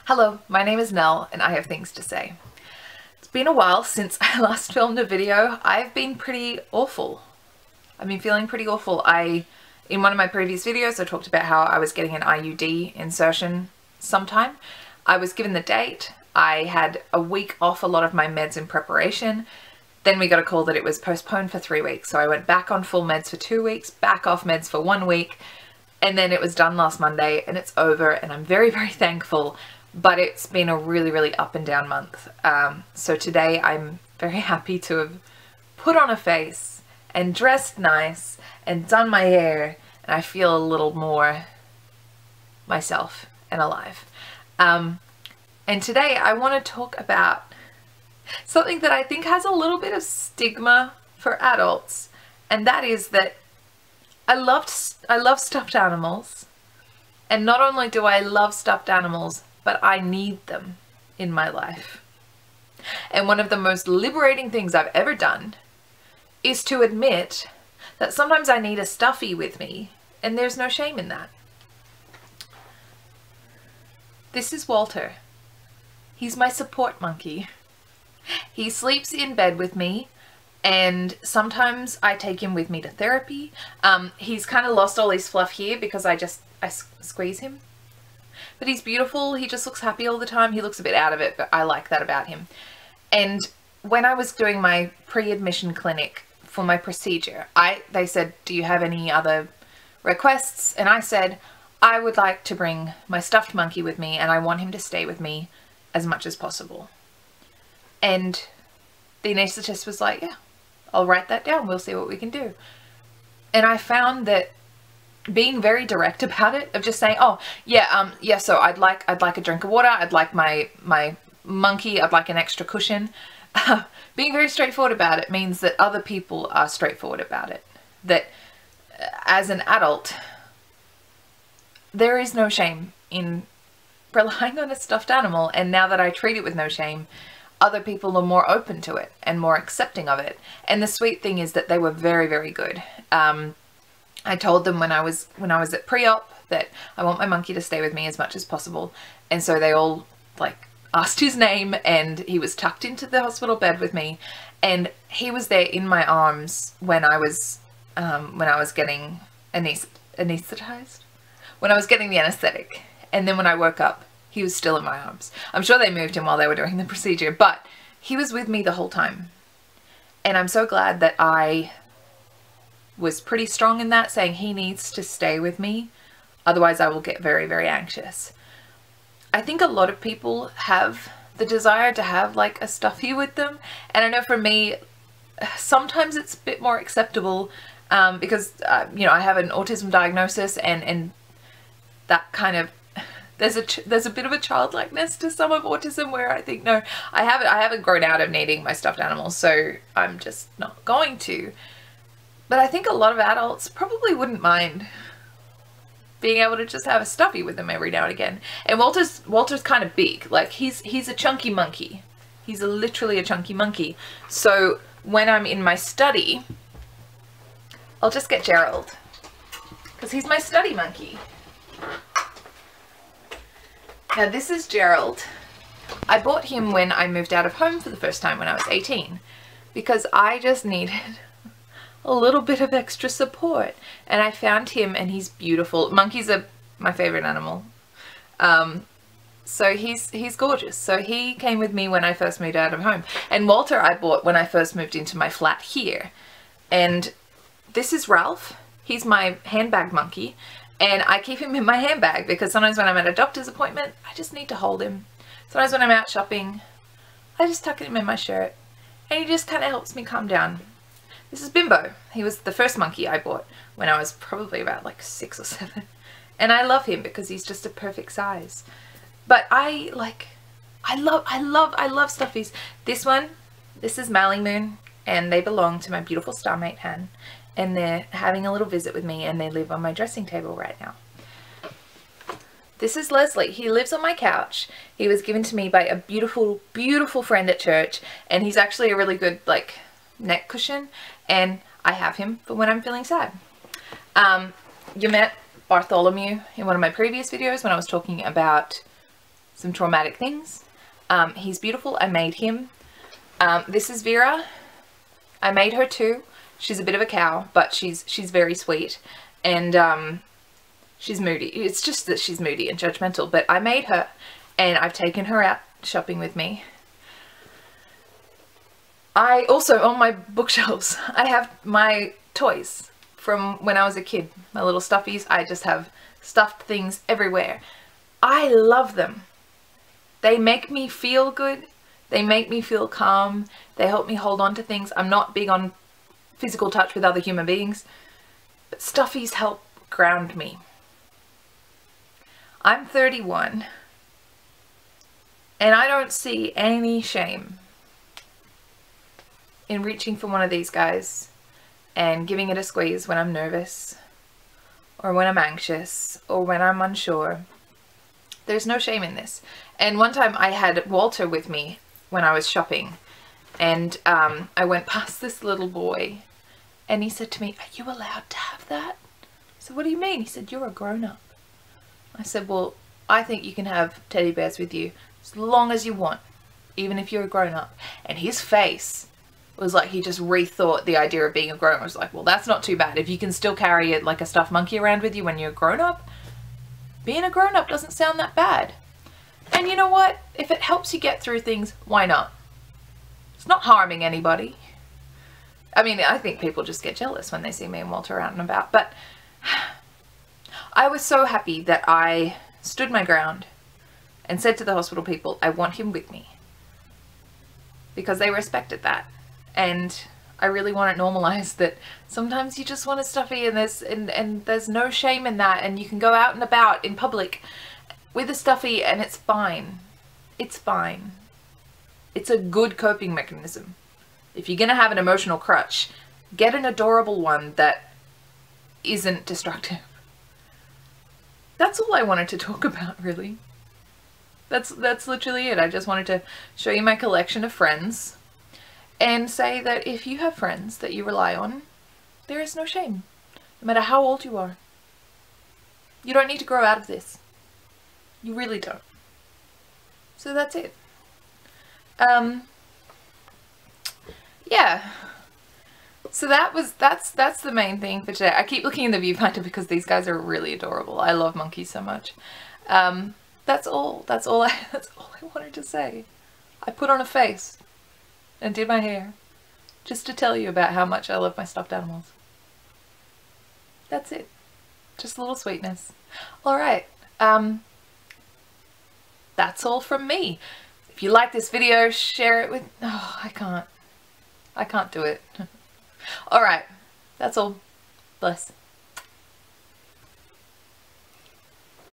Hello, my name is Nell and I have things to say. It's been a while since I last filmed a video. I've been pretty awful. I've been feeling pretty awful. In one of my previous videos, I talked about how I was getting an IUD insertion sometime. I was given the date. I had a week off a lot of my meds in preparation. Then we got a call that it was postponed for 3 weeks. So I went back on full meds for 2 weeks, back off meds for 1 week, and then it was done last Monday and it's over and I'm very, very thankful. But it's been a really, really up and down month. So today I'm very happy to have put on a face and dressed nice and done my hair, and I feel a little more myself and alive. And today I want to talk about something that I think has a little bit of stigma for adults, and that is that I love stuffed animals, and not only do I love stuffed animals, but I need them in my life. And one of the most liberating things I've ever done is to admit that sometimes I need a stuffy with me, and there's no shame in that. This is Walter. He's my support monkey. He sleeps in bed with me, and sometimes I take him with me to therapy. He's kind of lost all his fluff here because I squeeze him. But he's beautiful. He just looks happy all the time. He looks a bit out of it, but I like that about him. And when I was doing my pre-admission clinic for my procedure, they said, do you have any other requests? And I said, I would like to bring my stuffed monkey with me, and I want him to stay with me as much as possible. And the anaesthetist was like, yeah, I'll write that down. We'll see what we can do. And I found that being very direct about it, of just saying, oh yeah, so I'd like a drink of water, I'd like my monkey, I'd like an extra cushion. Being very straightforward about it means that other people are straightforward about it. That as an adult, there is no shame in relying on a stuffed animal, and now that I treat it with no shame, other people are more open to it and more accepting of it. And the sweet thing is that they were very, very good. I told them when I was at pre-op that I want my monkey to stay with me as much as possible, and so they all like asked his name, and he was tucked into the hospital bed with me, and he was there in my arms when I was getting anesthetized, when I was getting the anesthetic, and then when I woke up he was still in my arms. I'm sure they moved him while they were doing the procedure, but he was with me the whole time, and I'm so glad that I was pretty strong in that, saying he needs to stay with me, otherwise I will get very, very anxious. I think a lot of people have the desire to have like a stuffy with them, and I know for me sometimes it's a bit more acceptable because you know, I have an autism diagnosis, and that kind of there's a bit of a childlikeness to some of autism where I think, no, I haven't grown out of needing my stuffed animals, so I'm just not going to. But I think a lot of adults probably wouldn't mind being able to just have a stuffy with them every now and again. And Walter's kind of big. Like, he's a chunky monkey. He's literally a chunky monkey. So when I'm in my study, I'll just get Gerald, because he's my study monkey. Now this is Gerald. I bought him when I moved out of home for the first time when I was 18, because I just needed a little bit of extra support, and I found him, and he's beautiful. Monkeys are my favorite animal. So he's gorgeous. So he came with me when I first moved out of home, and Walter I bought when I first moved into my flat here. And this is Ralph. He's my handbag monkey, and I keep him in my handbag because sometimes when I'm at a doctor's appointment, I just need to hold him. Sometimes when I'm out shopping, I just tuck him in my shirt, and he just kind of helps me calm down. This is Bimbo. He was the first monkey I bought when I was probably about like 6 or 7. And I love him because he's just a perfect size. But I love stuffies. This is Mally Moon, and they belong to my beautiful starmate hen. And they're having a little visit with me, and they live on my dressing table right now. This is Leslie. He lives on my couch. He was given to me by a beautiful, beautiful friend at church, and he's actually a really good like neck cushion, and I have him for when I'm feeling sad. You met Bartholomew in one of my previous videos when I was talking about some traumatic things. He's beautiful. I made him. This is Vera. I made her too. She's a bit of a cow, but she's very sweet, and she's moody. It's just that she's moody and judgmental, but I made her, and I've taken her out shopping with me. I also, on my bookshelves, I have my toys from when I was a kid, my little stuffies. I just have stuffed things everywhere. I love them. They make me feel good. They make me feel calm. They help me hold on to things. I'm not big on physical touch with other human beings, but stuffies help ground me. I'm 31, and I don't see any shame in reaching for one of these guys and giving it a squeeze when I'm nervous, or when I'm anxious, or when I'm unsure. There's no shame in this. And one time I had Walter with me when I was shopping, and I went past this little boy, and he said to me, "Are you allowed to have that?" I said, "What do you mean?" He said, "You're a grown-up." I said, "Well, I think you can have teddy bears with you as long as you want, even if you're a grown-up." And his face was like he just rethought the idea of being a grown-up. I was like, well, that's not too bad. If you can still carry it like a stuffed monkey around with you when you're a grown-up, being a grown-up doesn't sound that bad. And you know what? If it helps you get through things, why not? It's not harming anybody. I mean, I think people just get jealous when they see me and Walter out and about, but I was so happy that I stood my ground and said to the hospital people, I want him with me, because they respected that. And I really want it normalized that sometimes you just want a stuffy, and there's no shame in that, and you can go out and about in public with a stuffy and it's fine. It's fine. It's a good coping mechanism. If you're gonna have an emotional crutch, get an adorable one that isn't destructive. That's all I wanted to talk about, really. That's literally it. I just wanted to show you my collection of friends and say that if you have friends that you rely on, there is no shame, no matter how old you are. You don't need to grow out of this. You really don't. So that's it. Yeah. So that's the main thing for today. I keep looking in the viewfinder because these guys are really adorable. I love monkeys so much. That's all I wanted to say. I put on a face and did my hair just to tell you about how much I love my stuffed animals. That's it. Just a little sweetness. All right. That's all from me. If you like this video, share it with... Oh, I can't do it. All right. That's all. Bless.